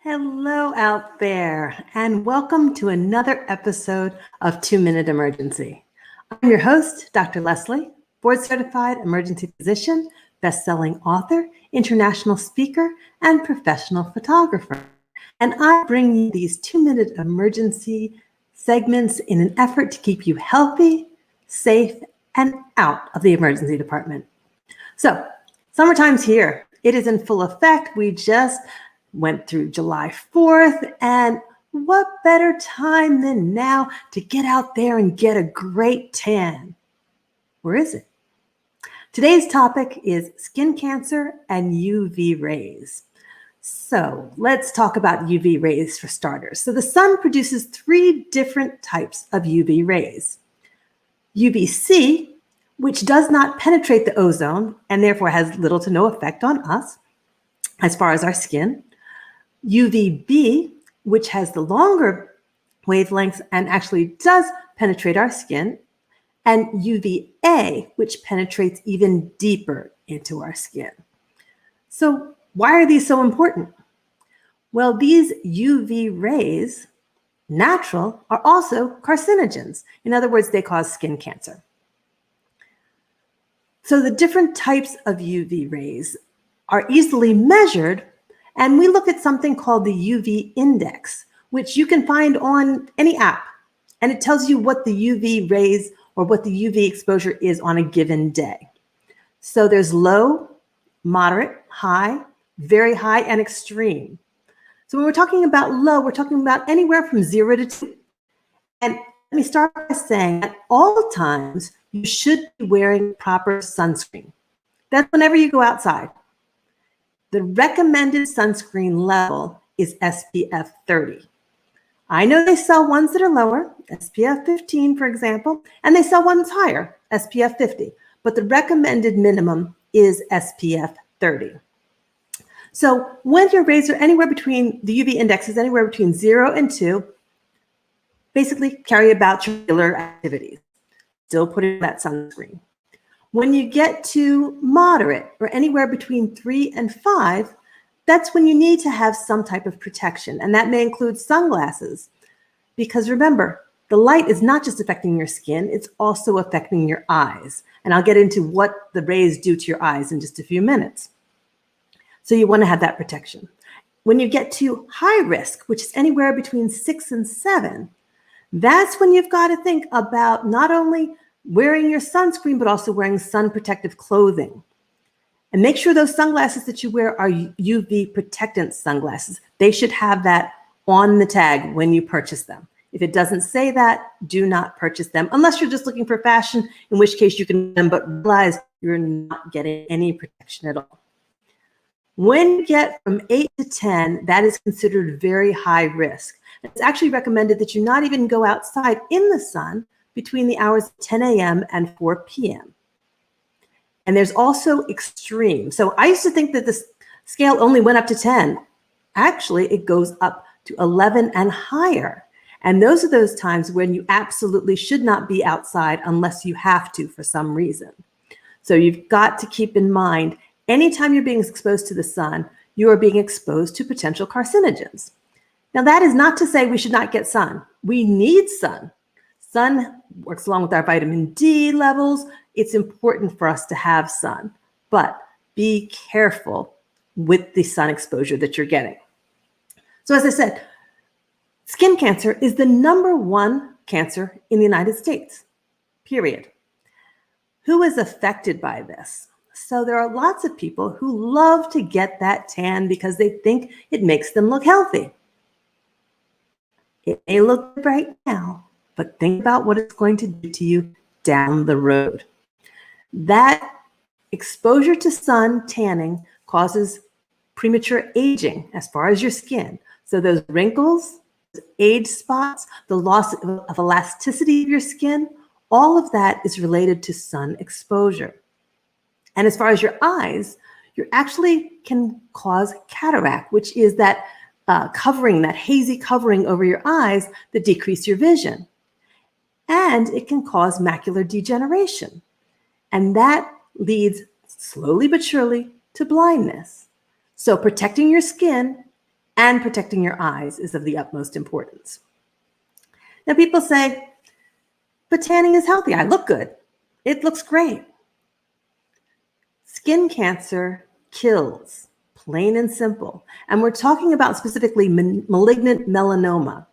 Hello out there, and welcome to another episode of 2-Minute Emergency. I'm your host, Dr. Leslie, board-certified emergency physician, best-selling author, international speaker, and professional photographer. And I bring you these 2-minute emergency segments in an effort to keep you healthy, safe, and out of the emergency department. So, summertime's here. It is in full effect. We just went through July 4th, and what better time than now to get out there and get a great tan? Where is it? Today's topic is skin cancer and UV rays. So let's talk about UV rays for starters. So the sun produces 3 different types of UV rays. UVC, which does not penetrate the ozone and therefore has little to no effect on us as far as our skin. UVB, which has the longer wavelengths and actually does penetrate our skin, and UVA, which penetrates even deeper into our skin. So why are these so important? Well, these UV rays, natural, are also carcinogens. In other words, they cause skin cancer. So the different types of UV rays are easily measured, and we look at something called the UV index, which you can find on any app, and it tells you what the UV rays or what the UV exposure is on a given day. So there's low, moderate, high, very high, and extreme. So when we're talking about low, we're talking about anywhere from 0 to 2. And let me start by saying at all times, you should be wearing proper sunscreen. That's whenever you go outside. The recommended sunscreen level is SPF 30. I know they sell ones that are lower, SPF 15, for example, and they sell ones higher, SPF 50, but the recommended minimum is SPF 30. So when your rays are anywhere between, the UV index is anywhere between 0 and 2, basically carry about your regular activities, still putting that sunscreen. When you get to moderate or anywhere between 3 and 5, that's when you need to have some type of protection. And that may include sunglasses. Because remember, the light is not just affecting your skin, it's also affecting your eyes. And I'll get into what the rays do to your eyes in just a few minutes. So you want to have that protection. When you get to high risk, which is anywhere between 6 and 7, that's when you've got to think about not only wearing your sunscreen, but also wearing sun protective clothing. And make sure those sunglasses that you wear are UV protectant sunglasses. They should have that on the tag when you purchase them. If it doesn't say that, do not purchase them, unless you're just looking for fashion, in which case you can, but realize you're not getting any protection at all. When you get from 8 to 10, that is considered very high risk. It's actually recommended that you not even go outside in the sun between the hours of 10 a.m. and 4 p.m. And there's also extreme. So I used to think that this scale only went up to 10. Actually, it goes up to 11 and higher. And those are those times when you absolutely should not be outside unless you have to for some reason. So you've got to keep in mind, anytime you're being exposed to the sun, you are being exposed to potential carcinogens. Now, that is not to say we should not get sun. We need sun. Sun works along with our vitamin D levels. It's important for us to have sun, but be careful with the sun exposure that you're getting. So as I said, skin cancer is the #1 cancer in the United States, period. Who is affected by this? So there are lots of people who love to get that tan because they think it makes them look healthy. It may look good right now, but think about what it's going to do to you down the road. That exposure to sun tanning causes premature aging as far as your skin. So those wrinkles, age spots, the loss of elasticity of your skin, all of that is related to sun exposure. And as far as your eyes, you actually can cause cataract, which is that covering, that hazy covering over your eyes that decrease your vision. And it can cause macular degeneration. And that leads slowly but surely to blindness. So protecting your skin and protecting your eyes is of the utmost importance. Now, people say, but tanning is healthy. I look good. It looks great. Skin cancer kills, plain and simple. And we're talking about specifically malignant melanoma.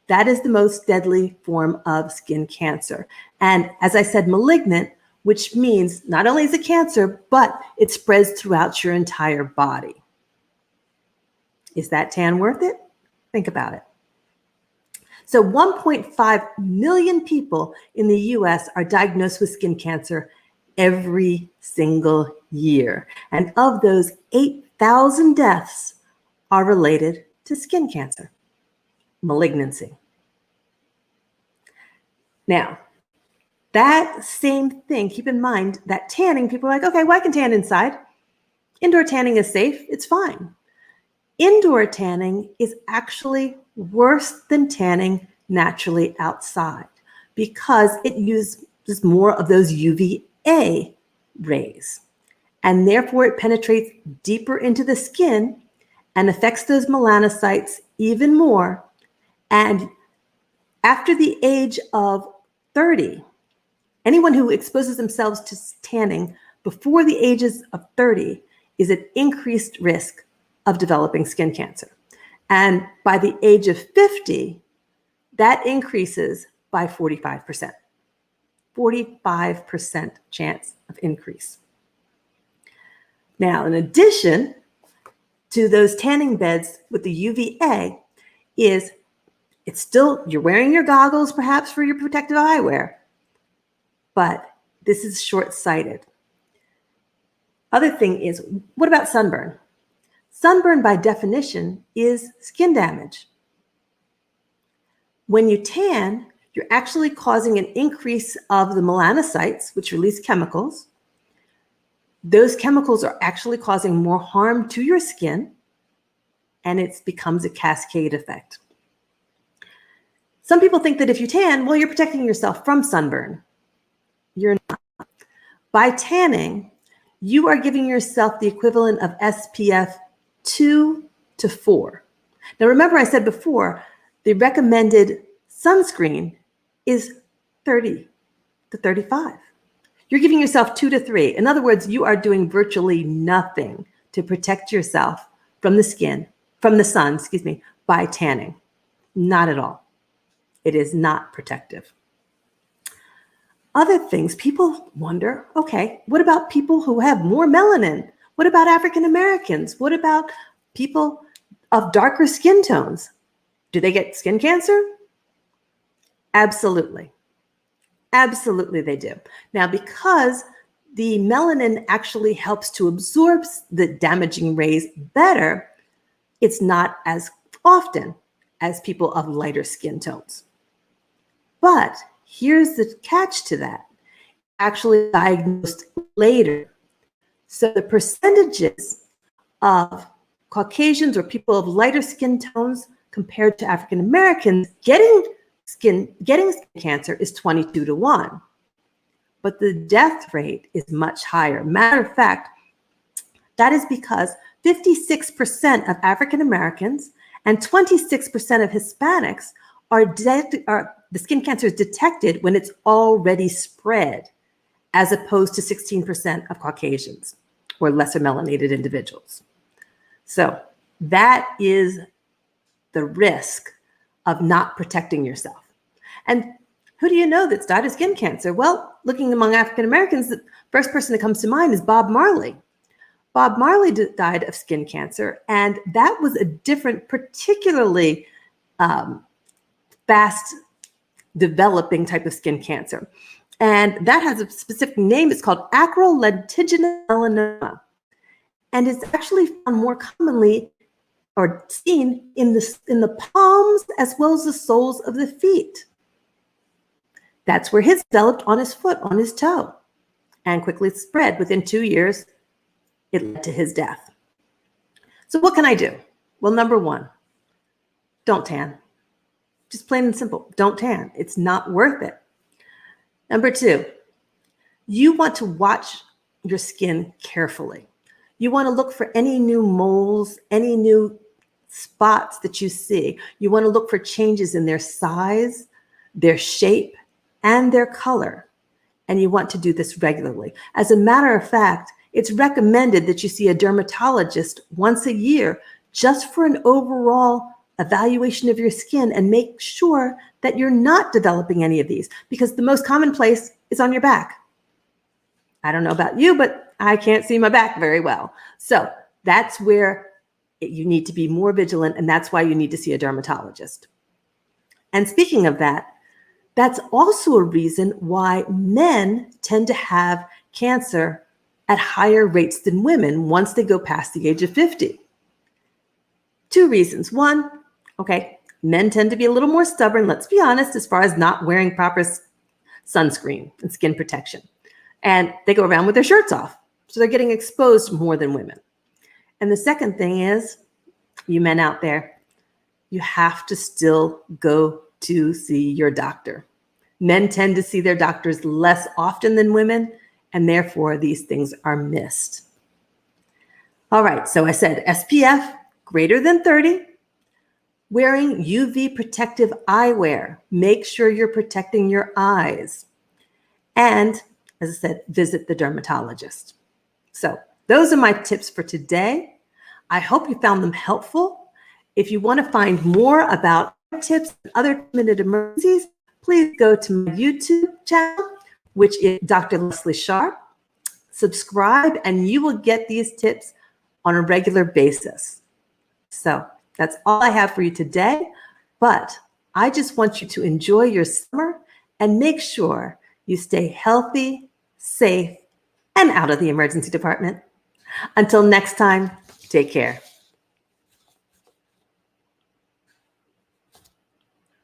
That is the most deadly form of skin cancer. And as I said, malignant, which means not only is it cancer, but it spreads throughout your entire body. Is that tan worth it? Think about it. So 1.5 million people in the US are diagnosed with skin cancer every single year. And of those, 8,000 deaths are related to skin cancer, malignancy. Now, that same thing, keep in mind that tanning, people are like, okay, well, I can tan inside. Indoor tanning is safe, it's fine. Indoor tanning is actually worse than tanning naturally outside because it uses more of those UVA rays. And therefore, it penetrates deeper into the skin and affects those melanocytes even more. And after the age of 30, anyone who exposes themselves to tanning before the ages of 30 is at increased risk of developing skin cancer. And by the age of 50, that increases by 45%. 45% chance of increase. Now, in addition to those tanning beds with the UVA, it's still, you're wearing your goggles perhaps for your protective eyewear, but this is short-sighted. Other thing is, what about sunburn? Sunburn, by definition, is skin damage. When you tan, you're actually causing an increase of the melanocytes, which release chemicals. Those chemicals are actually causing more harm to your skin, and it becomes a cascade effect. Some people think that if you tan, well, you're protecting yourself from sunburn. You're not. By tanning, you are giving yourself the equivalent of SPF 2 to 4. Now, remember I said before, the recommended sunscreen is 30 to 35. You're giving yourself 2 to 3. In other words, you are doing virtually nothing to protect yourself from the sun, by tanning. Not at all. It is not protective. Other things, people wonder, okay, what about people who have more melanin? What about African Americans? What about people of darker skin tones? Do they get skin cancer? Absolutely. Absolutely they do. Now, because the melanin actually helps to absorb the damaging rays better, it's not as often as people of lighter skin tones. But here's the catch to that. Actually diagnosed later. So the percentages of Caucasians or people of lighter skin tones compared to African Americans getting skin cancer is 22 to 1. But the death rate is much higher. Matter of fact, that is because 56% of African Americans and 26% of Hispanics the skin cancer is detected when it's already spread, as opposed to 16% of Caucasians or lesser melanated individuals. So that is the risk of not protecting yourself. And who do you know that's died of skin cancer? Well, looking among African Americans, the first person that comes to mind is Bob Marley. Bob Marley died of skin cancer, and that was a different, particularly fast developing type of skin cancer. And that has a specific name. It's called acrolentiginous melanoma. And it's actually found more commonly or seen in the palms as well as the soles of the feet. That's where his developed on his foot, on his toe, and quickly spread. Within 2 years, it led to his death. So what can I do? Well, number one, don't tan. Just plain and simple, don't tan. It's not worth it. Number two, you want to watch your skin carefully. You want to look for any new moles, any new spots that you see. You want to look for changes in their size, their shape, and their color. And you want to do this regularly. As a matter of fact, it's recommended that you see a dermatologist once a year just for an overall evaluation of your skin and make sure that you're not developing any of these, because the most common place is on your back. I don't know about you, but I can't see my back very well. So that's where you need to be more vigilant, and that's why you need to see a dermatologist. And speaking of that, that's also a reason why men tend to have cancer at higher rates than women once they go past the age of 50. Two reasons. One, okay, men tend to be a little more stubborn, let's be honest, as far as not wearing proper sunscreen and skin protection. And they go around with their shirts off. So they're getting exposed more than women. And the second thing is, you men out there, you have to still go to see your doctor. Men tend to see their doctors less often than women, and therefore these things are missed. All right, so I said SPF greater than 30, wearing UV protective eyewear. Make sure you're protecting your eyes. And as I said, visit the dermatologist. So those are my tips for today. I hope you found them helpful. If you want to find more about tips and other minute emergencies, please go to my YouTube channel, which is Dr. Leslie Sharp. Subscribe and you will get these tips on a regular basis. So that's all I have for you today, but I just want you to enjoy your summer and make sure you stay healthy, safe, and out of the emergency department. Until next time, take care.